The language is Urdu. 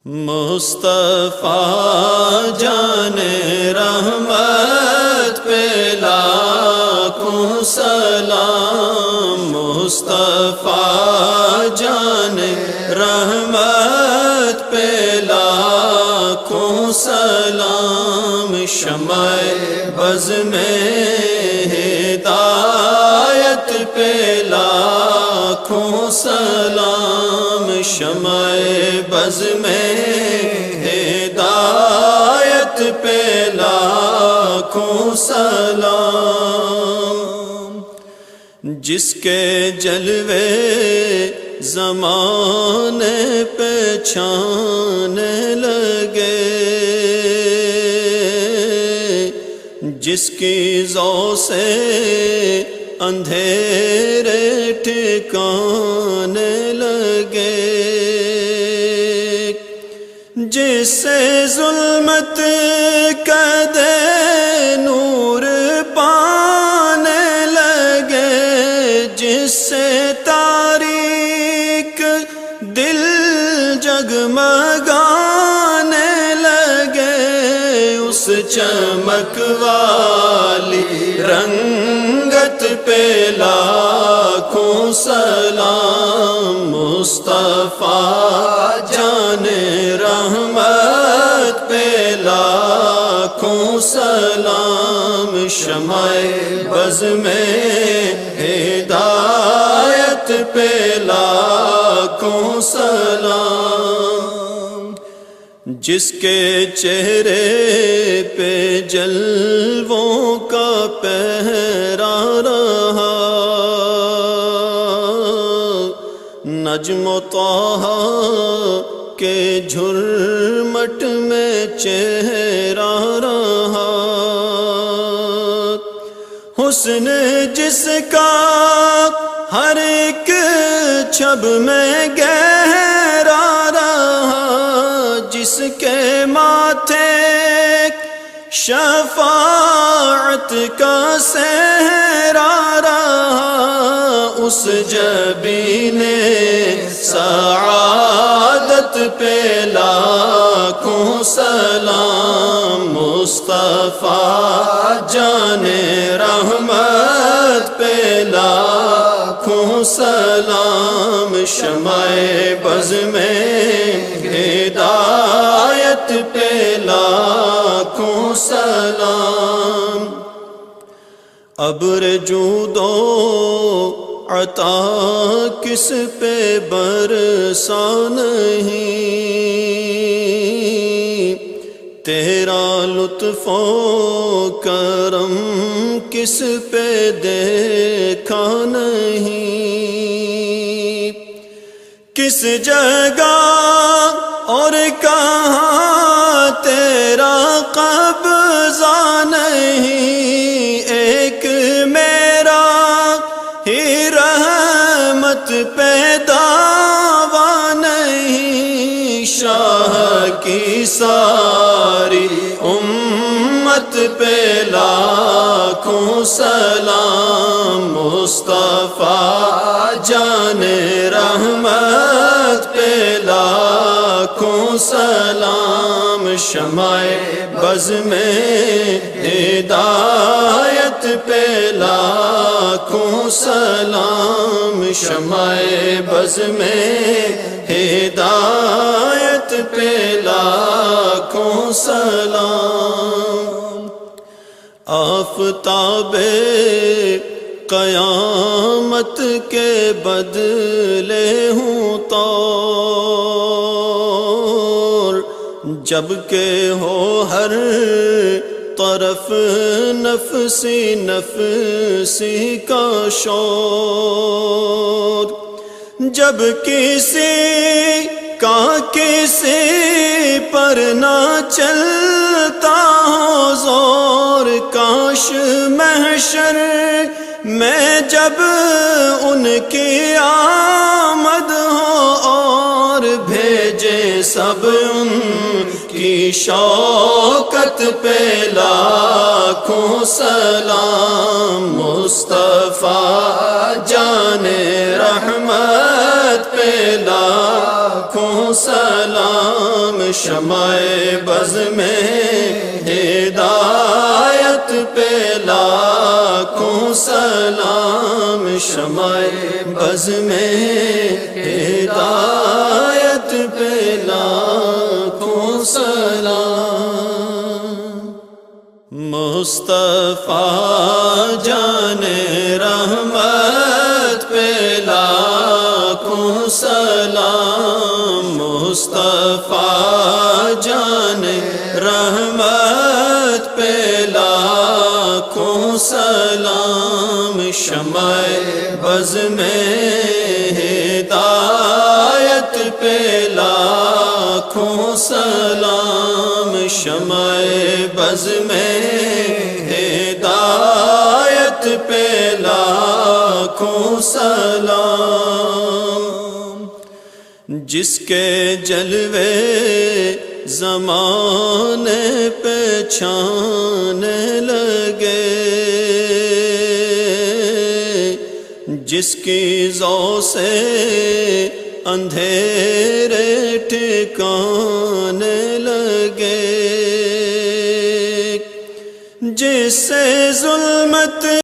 مصطفیٰ جان رحمت پہ لاکھوں سلام، مصطفیٰ جان رحمت پہ لاکھوں سلام، شمع بز میں ہدایت پہ لاکھوں سلام، شمع بز میں ہدایت پہ لاکھوں سلام، جس کے جلوے زمانے پہ چھانے لگے، جس کی ضو سے اندھیرے ٹھکانے لگے، جس سے ظلمت قدے نور پانے لگے، جس سے تاریک دل جگمگانے لگے، اس چمک والی رنگت پہ لاکھوں سلام، مصطفیٰ جان رحمت پہ لاکھوں سلام، شمع بز میں ہدایت پہ لاکھوں سلام، جس کے چہرے پہ جلووں کا پہرا رہا، نجم و طٰہٰ کے جھرمٹ میں چہرہ رہا، حسن جس کا ہر ایک چھب میں گہرا رہا، جس کے ماتھے شفاعت کا صحرا رہا، اس جبین سعادت پہ لاکھوں سلام، مصطفیٰ جان رحمت پہ لاکھوں سلام، شمع بز میں ہدایت پہ لاکھوں سلام، ابر جود و عطا کس پہ برسا نہیں، تیرا لطف و کرم کس پہ دیکھا نہیں، کس جگہ اور کہاں تیرا قبضہ نہیں، ایک میرا ہی رحمت پہ دعویٰ نہیں، شاہ کی ساری امت پہ لاکھوں سلام، مصطفیٰ جان رحمت پہ لاکھوں سلام، شمع بز میں ہدایت پہ لاکھوں سلام، شمع بز میں ہدایت پہ لاکھوں سلام، آفتاب قیامت کے بدلے ہوں طور، جبکہ ہو ہر طرف نفسی نفسی کا شور، جب کسی کا کسی پر نہ چلتا ہو زور، کاش محشر میں جب ان کی آمد ہو اور بھیجے سب ان کی شوکت پہ لاکھوں سلام، مصطفیٰ جان رحمت پہ لاکھوں سلام، شمع بز میں ہدایت پہ لاکھوں سلام، شمع بز میں ہدایت پہ لاکھوں سلام۔ مصطفیٰ جان رحمت پہ لاکھوں سلام، مصطفیٰ جان رحمت پہ لاکھوں سلام، شمع بز میں ہدایت پہ لاکھوں سلام، شمع بز میں ہدایت پہ لاکھوں سلام۔ جس کے جلوے زمانے پہ چھانے لگے، جس کی ضو سے اندھیرے ٹھکانے لگے، جس سے ظلمت